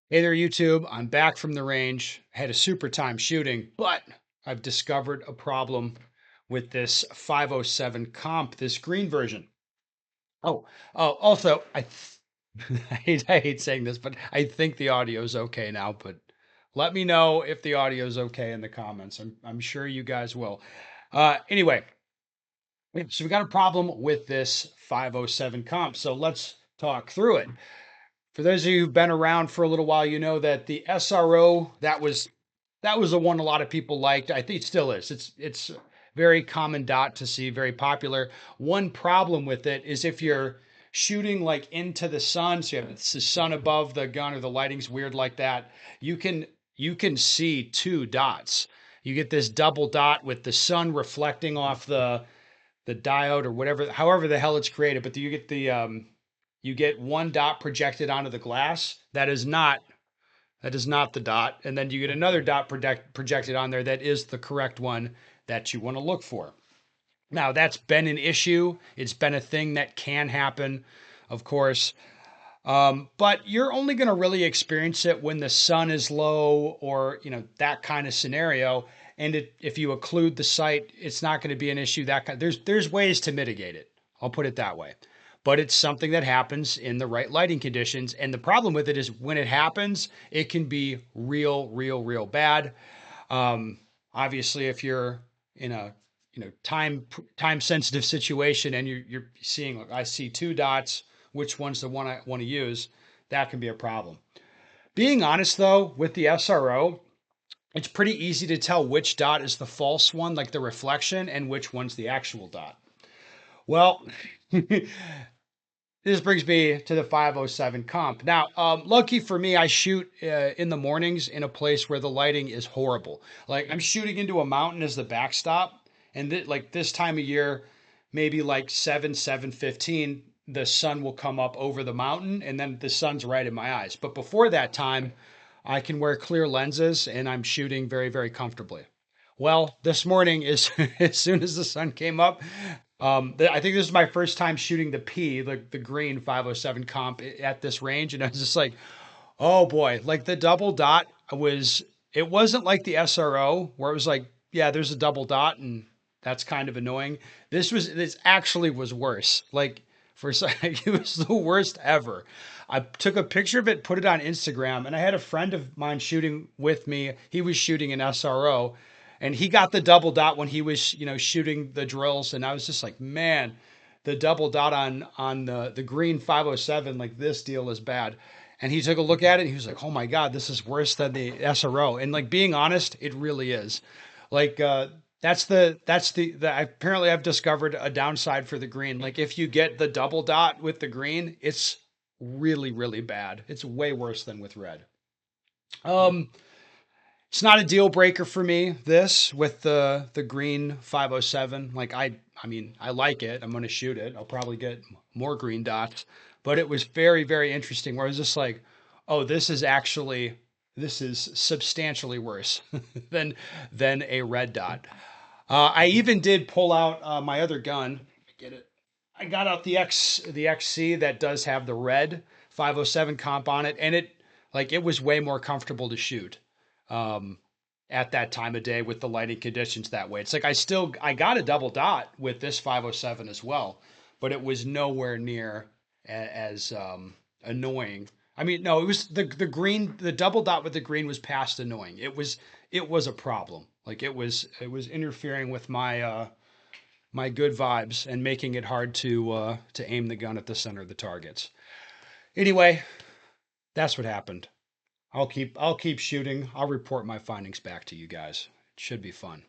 Hey there, YouTube. I'm back from the range. I had a super time shooting, but I've discovered a problem with this 507 comp, this green version. Oh, also, I hate saying this, but I think the audio is okay now. But let me know if the audio is okay in the comments. I'm sure you guys will. Anyway, so we got a problem with this 507 comp. So let's talk through it. For those of you who've been around for a little while, you know that the SRO that was the one a lot of people liked. I think it still is. It's very common dot to see, very popular. One problem with it is if you're shooting like into the sun, so you have the sun above the gun or the lighting's weird like that, you can you can see two dots. You get this double dot with the sun reflecting off the diode or whatever, however the hell it's created, but you get the you get one dot projected onto the glass. That is not the dot, and then you get another dot projected on there that is the correct one that you want to look for. Now that's been an issue. It's been a thing that can happen, of course. But you're only going to really experience it when the sun is low or that kind of scenario. And if you occlude the sight, it's not going to be an issue. There's ways to mitigate it. I'll put it that way. But it's something that happens in the right lighting conditions. And the problem with it is when it happens, it can be real, real, real bad. Obviously, if you're in a time sensitive situation and you're seeing, like, I see two dots, which one's the one I want to use, that can be a problem. Being honest though, with the SRO, it's pretty easy to tell which dot is the false one, like the reflection, and which one's the actual dot. Well, this brings me to the 507 comp. Now, lucky for me, I shoot in the mornings in a place where the lighting is horrible. Like I'm shooting into a mountain as the backstop, and like this time of year, maybe like 7:15, the sun will come up over the mountain, and then the sun's right in my eyes. But before that time, I can wear clear lenses, and I'm shooting very, very comfortably. Well, this morning, as soon as the sun came up, I think this is my first time shooting the P, the green 507 comp at this range, and I was just like, oh boy, like the double dot was. It wasn't like the SRO where it was like, yeah, there's a double dot, and that's kind of annoying. This actually was worse. Like it was the worst ever. I took a picture of it, put it on Instagram, and I had a friend of mine shooting with me. He was shooting an SRO, and he got the double dot when he was shooting the drills, and I was just like, man, the double dot on the green 507, like this deal is bad. And he took a look at it and he was like, oh my god, this is worse than the SRO. And like, being honest, it really is. Like that's the apparently I've discovered a downside for the green. Like if you get the double dot with the green, it's really, really bad. It's way worse than with red. um it's not a deal breaker for me, this with the green 507. Like I mean, I like it. I'm going to shoot it. I'll probably get more green dots, but it was very, very interesting where I was just like, oh, this is substantially worse than a red dot. I even did pull out my other gun. Get it. I got out the XC that does have the red 507 comp on it, and it was way more comfortable to shoot um, at that time of day with the lighting conditions that way. It's like I got a double dot with this 507 as well, but it was nowhere near as annoying. I mean, no, it was the double dot with the green was past annoying. It was a problem. Like it was interfering with my good vibes and making it hard to aim the gun at the center of the targets. Anyway, that's what happened. I'll keep shooting. I'll report my findings back to you guys. It should be fun.